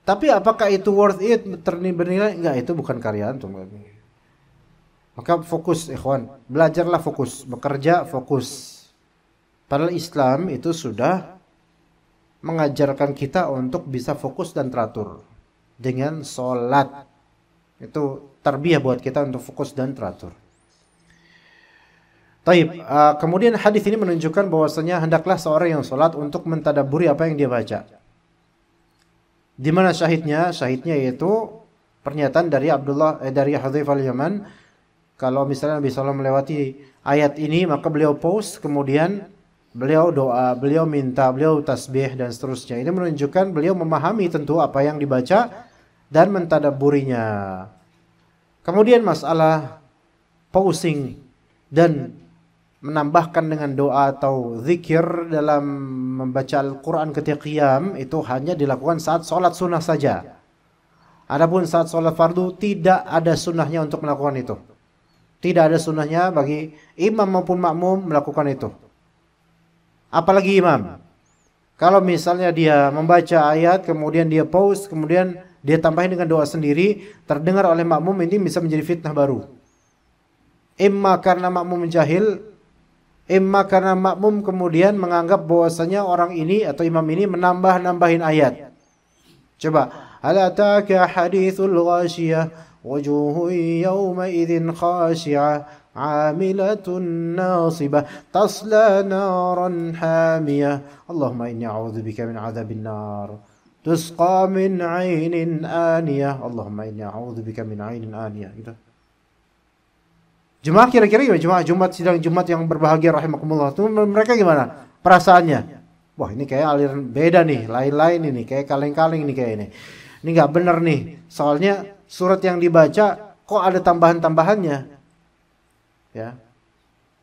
tapi apakah itu worth it, bernilai? Enggak, itu bukan karya antum. Maka fokus, ikhwan. Belajarlah fokus, bekerja fokus. Padahal Islam itu sudah mengajarkan kita untuk bisa fokus dan teratur dengan sholat. Itu tarbiyah buat kita untuk fokus dan teratur. Taib, kemudian hadis ini menunjukkan bahwasanya hendaklah seorang yang sholat untuk mentadabburi apa yang dia baca. Di mana syahidnya? Syahidnya yaitu pernyataan dari dari Hudzaifah al-Yaman. Kalau misalnya Nabi SAW melewati ayat ini, maka beliau pause, kemudian beliau doa, beliau minta, beliau tasbih dan seterusnya. Ini menunjukkan beliau memahami tentu apa yang dibaca dan mentadabburinya. Kemudian masalah pausing dan menambahkan dengan doa atau zikir dalam membaca Al-Quran ketika qiyam itu hanya dilakukan saat sholat sunnah saja. Adapun saat sholat fardu tidak ada sunnahnya untuk melakukan itu. Tidak ada sunnahnya bagi imam maupun makmum melakukan itu. Apalagi imam. Kalau misalnya dia membaca ayat, kemudian dia pause, kemudian dia tambahin dengan doa sendiri, terdengar oleh makmum, ini bisa menjadi fitnah baru. Imma karena makmum jahil, imma karena makmum kemudian menganggap bahwasanya orang ini atau imam ini menambah-nambahin ayat. Coba, hal ataka hadithul ghashiyah wujuhun yawma idzin khashi'ah عاملة ناصبة تصلى نارا حامية اللهم إني أعوذ بك من عذاب النار tusqa min 'ainin aniyah. Allahumma inni a'udzubika min 'ainin aniyah. Gitu. Jemaah kira-kira gimana? Jumat sidang Jumat yang berbahagia rahimakumullah. Itu mereka gimana perasaannya? Wah, ini kayak aliran beda nih, lain-lain ini, kayak kaleng-kaleng ini kayak ini. Ini enggak benar nih. Soalnya surat yang dibaca kok ada tambahan-tambahannya. Ya.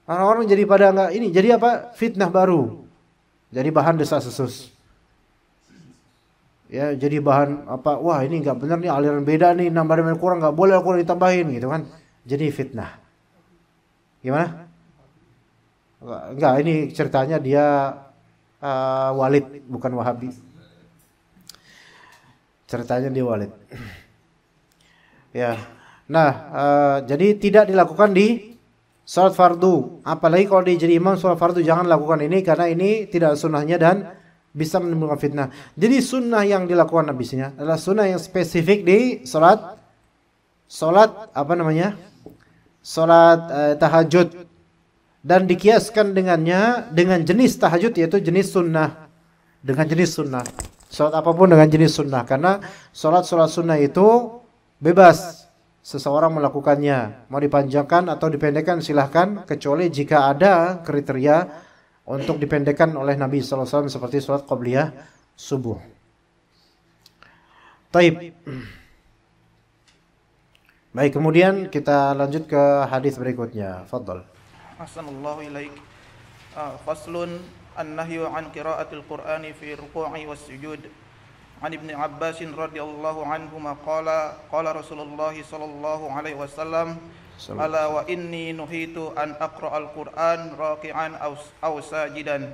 Orang-orang jadi pada enggak ini, jadi apa? Fitnah baru. Jadi bahan desas-desus. Ya, jadi bahan apa? Wah, ini enggak benar nih, aliran beda nih, nambah kurang, enggak boleh Al-Qur'an ditambahin gitu kan. Jadi fitnah. Gimana? Enggak, ini ceritanya dia Walid, bukan Wahabi. Ceritanya dia Walid. Ya. Nah, jadi tidak dilakukan di salat fardu. Apalagi kalau dia jadi imam salat fardu, jangan lakukan ini karena ini tidak sunnahnya dan bisa menimbulkan fitnah. Jadi sunnah yang dilakukan habisnya adalah sunnah yang spesifik di salat apa namanya? Salat tahajud, dan dikiaskan dengannya dengan jenis tahajud, yaitu jenis sunnah, dengan jenis sunnah. Salat apapun dengan jenis sunnah, karena salat sunnah itu bebas seseorang melakukannya, mau dipanjangkan atau dipendekkan silahkan, kecuali jika ada kriteria untuk dipendekkan oleh Nabi SAW seperti salat qabliyah subuh. Taib. Baik, kemudian kita lanjut ke hadis berikutnya. Fadhal. Ahsanallahu ilaik. Faslun an-nahyu an qira'atil Qur'ani fi ruku'i was sujud. An Ibnu Abbas radhiyallahu anhuma qala Rasulullah sallallahu alaihi wasallam ala wa inni nuhitu an aqra'al Qur'an raki'an aw sajidan.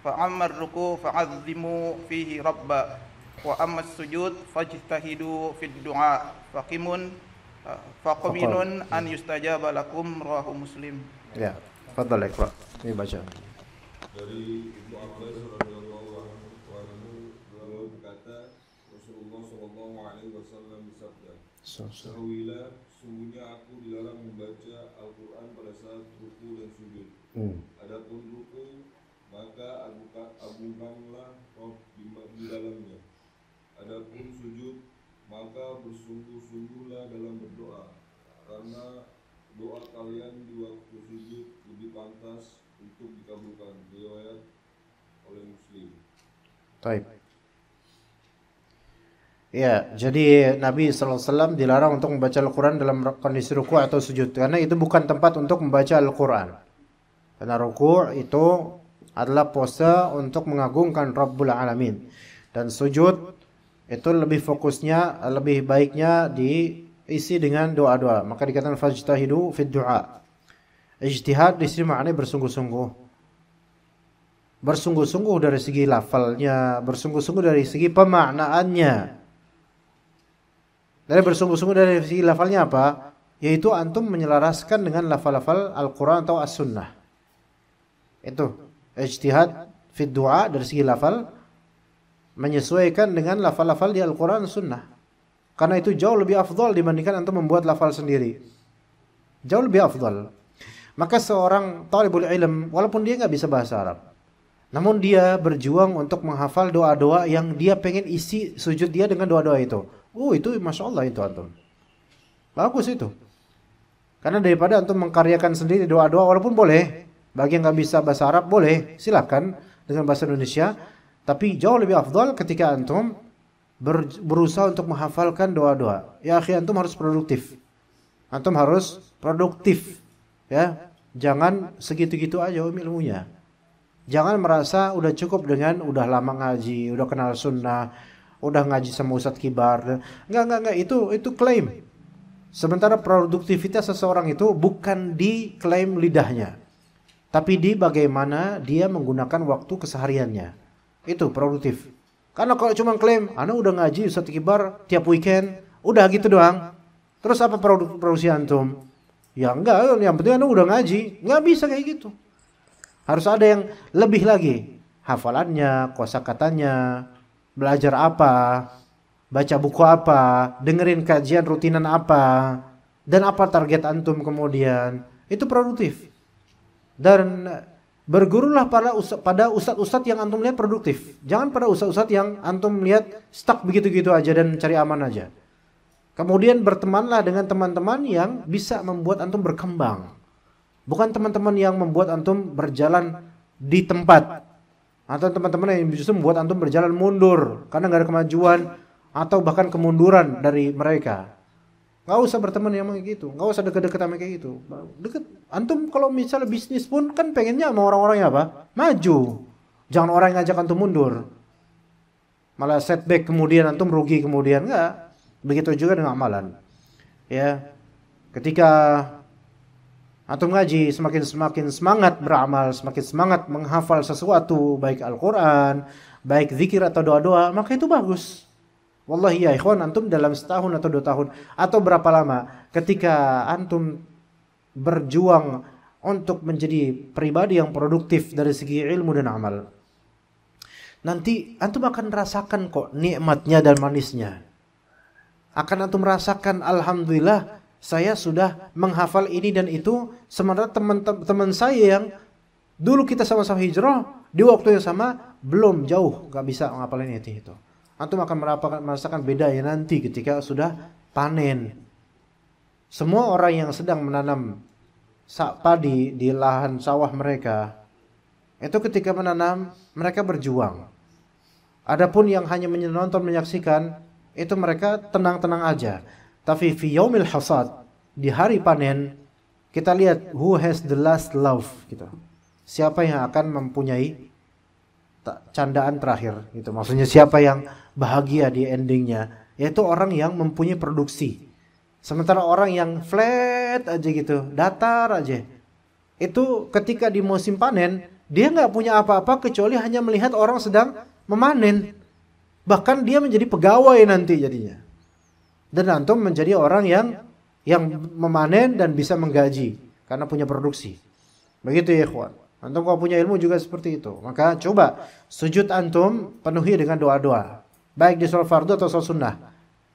Fa amma ar-ruku' fa'azzimu fihi rabba wa amma as-sujud fajtahidu fid du'a. Faqaminun an yustajaba lakum, rawahu Muslim. Ya, fadhal Iqra. Ini baca. Dari Ibnu Abbas radhiyallahu anhu beliau berkata, Rasulullah sallallahu alaihi wasallam bersabda, "Ketahuilah, sungguhnya aku dilarang membaca Al-Qur'an pada saat ruku dan sujud. Adapun ruku, maka agungkanlah Rabb di dalamnya. Adapun sujud, maka bersungguh-sungguhlah dalam berdoa, karena doa kalian di waktu sujud lebih pantas untuk dikabulkan." Riwayat oleh Muslim. Baik. Ya, jadi Nabi SAW dilarang untuk membaca Al-Quran dalam kondisi ruku' atau sujud, karena itu bukan tempat untuk membaca Al-Quran. Karena ruku' itu adalah pose untuk mengagungkan Rabbul Alamin, dan sujud itu lebih fokusnya, lebih baiknya diisi dengan doa-doa. Maka dikatakan fajtahidu fid du'a. Ijtihad di sini maknanya bersungguh-sungguh. Bersungguh-sungguh dari segi lafalnya, bersungguh-sungguh dari segi pemaknaannya. Dari bersungguh-sungguh dari segi lafalnya apa? Yaitu antum menyelaraskan dengan lafal-lafal Al-Quran atau As-Sunnah. Itu ijtihad fid du'a dari segi lafal, menyesuaikan dengan lafal-lafal di Al-Quran Sunnah. Karena itu jauh lebih afdal dibandingkan antum membuat lafal sendiri. Jauh lebih afdal. Maka seorang talibul ilm, walaupun dia nggak bisa bahasa Arab, namun dia berjuang untuk menghafal doa-doa yang dia pengen isi sujud dia dengan doa-doa itu. Itu Masya Allah itu antum. Bagus itu. Karena daripada antum mengkaryakan sendiri doa-doa, walaupun boleh, bagi yang nggak bisa bahasa Arab boleh, silakan dengan bahasa Indonesia. Tapi jauh lebih afdal ketika antum berusaha untuk menghafalkan doa-doa. Ya akhi, antum harus produktif. Antum harus produktif. Ya, jangan segitu-gitu aja ilmunya. Jangan merasa udah cukup dengan udah lama ngaji, udah kenal sunnah, udah ngaji sama Ustadz Kibar. Enggak, itu klaim. Sementara produktivitas seseorang itu bukan di klaim lidahnya, tapi di bagaimana dia menggunakan waktu kesehariannya. Itu produktif. Karena kalau cuma klaim, ana udah ngaji Ustadz Kibar tiap weekend, udah gitu doang. Terus apa produksi antum? Ya enggak, yang penting ana udah ngaji. Enggak bisa kayak gitu. Harus ada yang lebih lagi. Hafalannya, kosakatanya, belajar apa, baca buku apa, dengerin kajian rutinan apa, dan apa target antum kemudian. Itu produktif. Dan Bergurulah pada ustadz-ustadz yang antum lihat produktif. Jangan pada ustadz-ustadz yang antum lihat stuck begitu-gitu aja dan cari aman aja. Kemudian bertemanlah dengan teman-teman yang bisa membuat antum berkembang. Bukan teman-teman yang membuat antum berjalan di tempat. Atau teman-teman yang justru membuat antum berjalan mundur karena nggak ada kemajuan atau bahkan kemunduran dari mereka. Nggak usah berteman yang kayak gitu. Nggak usah deket-deket sama kayak gitu. Deket. Antum kalau misalnya bisnis pun kan pengennya sama orang-orangnya apa? Maju. Jangan orang yang ngajak antum mundur. Malah setback kemudian antum rugi kemudian. Nggak. Begitu juga dengan amalan. Ya. Ketika antum ngaji semakin semangat beramal, semakin semangat menghafal sesuatu, baik Al-Qur'an, baik zikir atau doa-doa, maka itu bagus. Wallahi ya ikhwan, antum dalam setahun atau 2 tahun atau berapa lama ketika antum berjuang untuk menjadi pribadi yang produktif dari segi ilmu dan amal, nanti antum akan rasakan kok nikmatnya dan manisnya. Akan antum rasakan, alhamdulillah saya sudah menghafal ini dan itu, sementara teman-teman saya yang dulu kita sama-sama hijrah di waktu yang sama belum jauh gak bisa menghafalin itu. Antum akan merasakan bedanya nanti ketika sudah panen. Semua orang yang sedang menanam padi di lahan sawah mereka, itu ketika menanam mereka berjuang. Adapun yang hanya menonton menyaksikan, itu mereka tenang-tenang aja. Tapi fi yaumil hasad, di hari panen, kita lihat who has the last love gitu. Siapa yang akan mempunyai candaan terakhir gitu. Maksudnya siapa yang bahagia di endingnya, yaitu orang yang mempunyai produksi. Sementara orang yang flat aja gitu, datar aja, itu ketika di musim panen dia nggak punya apa-apa kecuali hanya melihat orang sedang memanen. Bahkan dia menjadi pegawai nanti jadinya. Dan antum menjadi orang yang memanen dan bisa menggaji karena punya produksi. Begitu ya ikhwan. Antum kalau punya ilmu juga seperti itu. Maka coba sujud antum penuhi dengan doa-doa. Baik di sholat fardu atau sholat sunnah.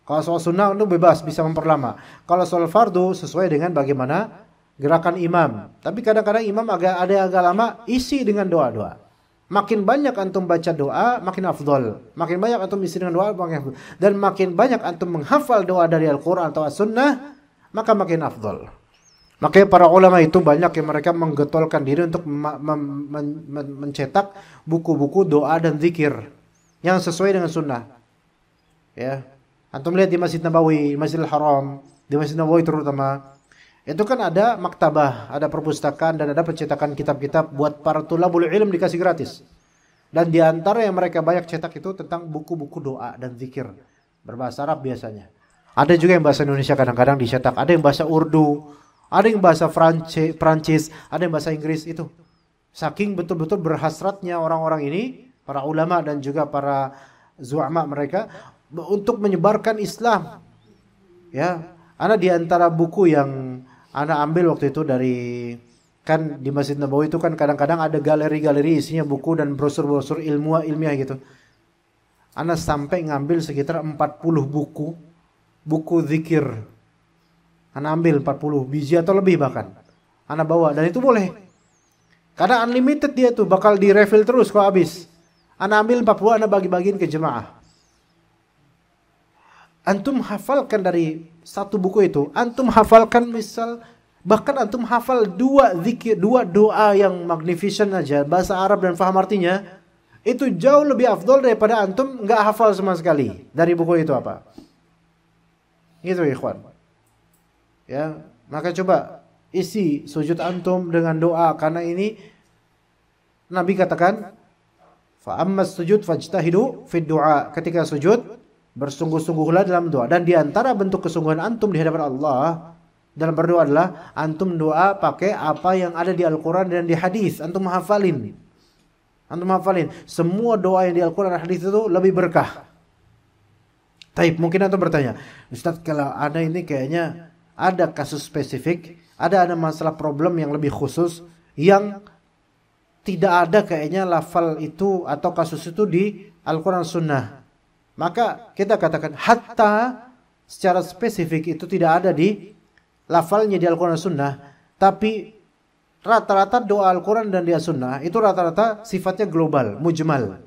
Kalau sholat sunnah antum bebas bisa memperlama. Kalau sholat fardu sesuai dengan bagaimana gerakan imam. Tapi kadang-kadang imam agak lama, isi dengan doa-doa. Makin banyak antum baca doa, makin afdol. Makin banyak antum isi dengan doa, makin afdol. Dan makin banyak antum menghafal doa dari Al-Quran atau As-Sunnah, maka makin afdol. Makanya para ulama itu banyak yang mereka menggetolkan diri untuk mencetak buku-buku doa dan zikir yang sesuai dengan sunnah. Ya, antum lihat di Masjid Nabawi, Masjidil Haram, di Masjid Nabawi terutama, itu kan ada maktabah, ada perpustakaan dan ada pencetakan kitab-kitab buat para tulabul ilm dikasih gratis. Dan di antara yang mereka banyak cetak itu tentang buku-buku doa dan zikir berbahasa Arab biasanya. Ada juga yang bahasa Indonesia kadang-kadang dicetak, ada yang bahasa Urdu, ada yang bahasa Prancis, ada yang bahasa Inggris itu. Saking betul-betul berhasratnya orang-orang ini, para ulama dan juga para zu'ama mereka untuk menyebarkan Islam. Ya, ada di antara buku yang Ana ambil waktu itu dari, kan di Masjid Nabawi itu kan kadang-kadang ada galeri-galeri isinya buku dan brosur-brosur ilmiah gitu. Ana sampai ngambil sekitar 40 buku zikir. Ana ambil 40 biji atau lebih bahkan. Ana bawa dan itu boleh. Karena unlimited dia tuh, bakal di-refill terus kalau habis. Ana ambil 40, ana bagi-bagiin ke jemaah. Antum hafalkan dari satu buku itu, antum hafalkan misal, bahkan antum hafal 2 zikir, 2 doa yang magnificent aja, bahasa Arab dan faham artinya, itu jauh lebih afdol daripada antum nggak hafal sama sekali dari buku itu apa. Gitu ikhwan. Ya, maka coba isi sujud antum dengan doa, karena ini Nabi katakan, fa ammas sujud fajtahidu fid du'a. Ketika sujud bersungguh-sungguhlah dalam doa. Dan di antara bentuk kesungguhan antum di hadapan Allah dalam berdoa adalah antum doa pakai apa yang ada di Al-Quran dan di hadis. Antum hafalin. Antum hafalin. Semua doa yang di Al-Quran dan hadis itu lebih berkah. Taib, mungkin antum bertanya, Ustaz, kalau ada ini kayaknya ada kasus spesifik, ada masalah problem yang lebih khusus yang tidak ada kayaknya lafal itu atau kasus itu di Al-Quran Sunnah. Maka kita katakan hatta secara spesifik itu tidak ada di lafalnya di Al-Quran Sunnah, tapi rata-rata doa Al-Quran dan dia sunnah itu rata-rata sifatnya global, mujmal.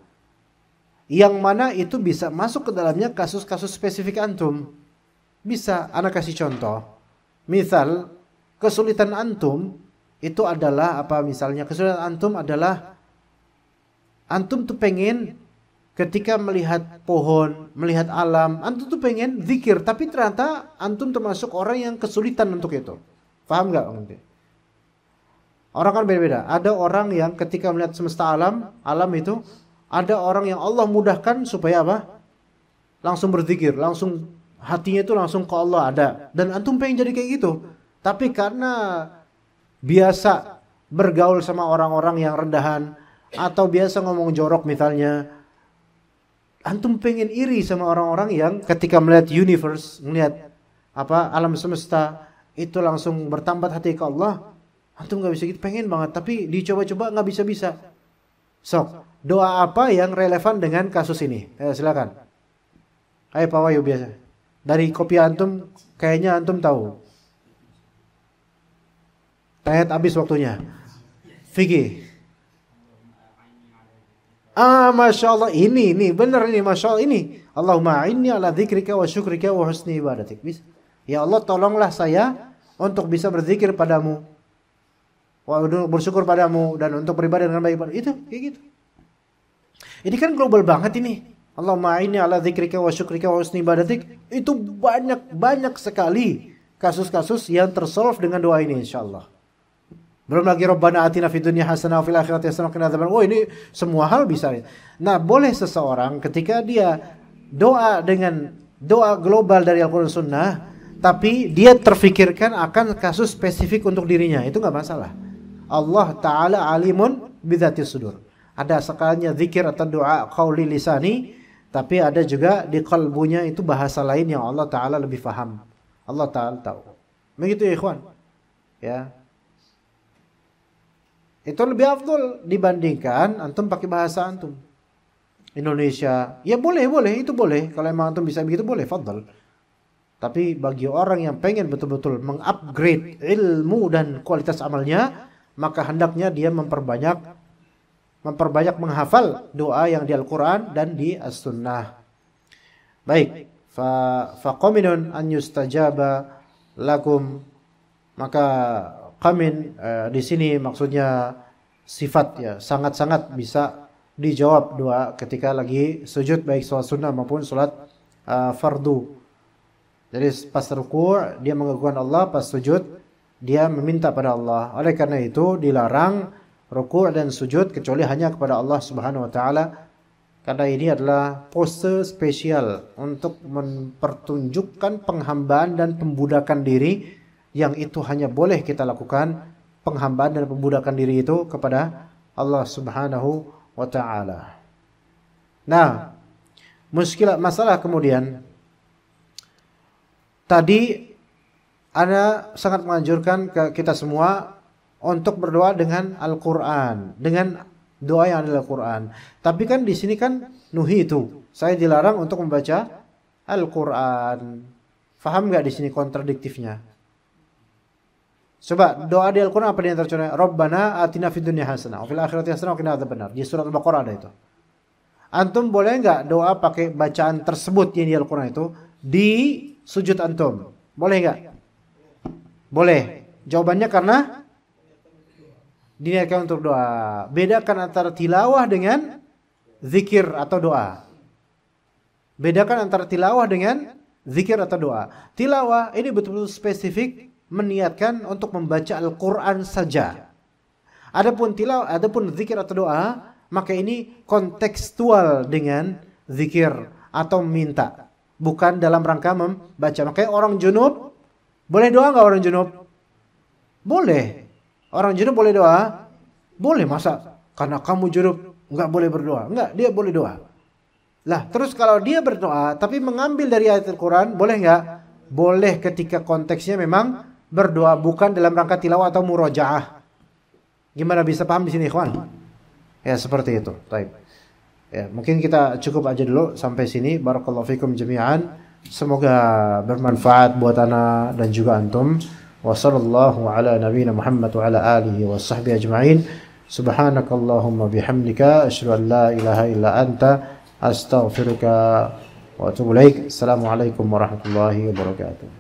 Yang mana itu bisa masuk ke dalamnya kasus-kasus spesifik antum. Bisa, anak kasih contoh. Misal, kesulitan antum itu adalah apa misalnya? Kesulitan antum adalah antum tuh pengen ketika melihat pohon, melihat alam, antum tuh pengen zikir, tapi ternyata antum termasuk orang yang kesulitan untuk itu. Paham nggak? Orang kan beda-beda. Ada orang yang ketika melihat semesta alam itu, ada orang yang Allah mudahkan supaya apa? Langsung berzikir, langsung hatinya itu langsung ke Allah ada. Dan antum pengen jadi kayak gitu. Tapi karena biasa bergaul sama orang-orang yang rendahan atau biasa ngomong jorok misalnya, antum pengen iri sama orang-orang yang ketika melihat universe, melihat apa alam semesta itu langsung bertambat hati ke Allah. Antum nggak bisa gitu, pengen banget, tapi dicoba-coba nggak bisa-bisa. Sok, doa apa yang relevan dengan kasus ini? Silakan. Ayo Pak Wahyu biasa. Dari kopi antum, kayaknya antum tahu. Tayat habis waktunya. Fikih. Masya Allah, ini benar ini, Masya Allah ini. Allahumma a'inni ala dzikrika wa syukrika wa husni ibadatik. Ya Allah, tolonglah saya untuk bisa berzikir padamu, bersyukur padamu, dan untuk beribadah dengan baik. Itu kayak gitu. Ini kan global banget ini. Allahumma a'inni ala dzikrika wa syukrika wa husni ibadatik. Itu banyak sekali kasus-kasus yang tersolve dengan doa ini insyaallah. Belum lagi Rabbana atina fid dunya hasanah wa fil akhirati hasanah wa qina adzabannar. Oh, ini semua hal bisa. Nah, boleh seseorang ketika dia doa dengan doa global dari Al-Qur'an Sunnah, tapi dia terfikirkan akan kasus spesifik untuk dirinya, itu enggak masalah. Allah Ta'ala alimun bidzatis sudur. Ada sekalinya zikir atau doa qauli lisani, tapi ada juga di kalbunya itu bahasa lain yang Allah Ta'ala lebih faham. Allah Ta'ala tahu. Begitu ya ikhwan. Ya. Itu lebih afdol dibandingkan antum pakai bahasa antum. Indonesia. Ya boleh, itu boleh. Kalau emang antum bisa begitu boleh, fadl. Tapi bagi orang yang pengen betul-betul mengupgrade ilmu dan kualitas amalnya, maka hendaknya dia memperbanyak menghafal doa yang di Al-Quran dan di As-Sunnah. Baik, faqaminun an yustajaba lakum, maka qamin di sini maksudnya sifat ya, sangat-sangat bisa dijawab doa ketika lagi sujud, baik salat sunnah maupun salat fardu. Jadi pas ruku' dia mengagungkan Allah, pas sujud dia meminta pada Allah. Oleh karena itu dilarang ruku' dan sujud kecuali hanya kepada Allah Subhanahu wa taala. Karena ini adalah pose spesial untuk mempertunjukkan penghambaan dan pembudakan diri, yang itu hanya boleh kita lakukan penghambaan dan pembudakan diri itu kepada Allah Subhanahu wa taala. Nah, masalah kemudian tadi Ana sangat menganjurkan ke kita semua untuk berdoa dengan Al-Quran, dengan doa yang ada Al-Quran. Tapi kan di sini kan nuhi itu, saya dilarang untuk membaca Al-Quran. Faham nggak di sini kontradiktifnya? Coba doa di Al-Quran apa yang tercontoh? Rabbana atina fid dunya hasanah wa fil akhirati hasanah wa qina adzabannar. Di surat Al-Baqarah ada itu. Antum boleh nggak doa pakai bacaan tersebut yang di Al-Quran itu di sujud antum? Boleh nggak? Boleh. Jawabannya karena diniatkan untuk doa. Bedakan antara tilawah dengan zikir atau doa. Bedakan antara tilawah dengan zikir atau doa. Tilawah ini betul-betul spesifik meniatkan untuk membaca Al-Quran saja. Adapun tilawah, adapun zikir atau doa, maka ini kontekstual dengan zikir atau minta, bukan dalam rangka membaca. Makanya orang junub boleh doa nggak? Orang junub boleh. Orang junub boleh doa? Boleh. Masa karena kamu junub nggak boleh berdoa? Nggak, dia boleh doa. Lah, terus kalau dia berdoa tapi mengambil dari ayat Al-Quran, boleh nggak? Boleh ketika konteksnya memang berdoa, bukan dalam rangka tilawah atau murojaah. Gimana bisa paham di sini, ikhwan? Ya seperti itu. Baik. Ya, mungkin kita cukup aja dulu sampai sini. Barakallahu fikum jami'an. Semoga bermanfaat buat ana dan juga antum. Wa sallallahu ala nabiyyina Muhammad wa ala alihi wa sahbihi ajma'in. Subhanakallahumma bihamdika asyhadu an la ilaha illa anta astaghfiruka wa atubu ilaik. Assalamualaikum warahmatullahi wabarakatuh.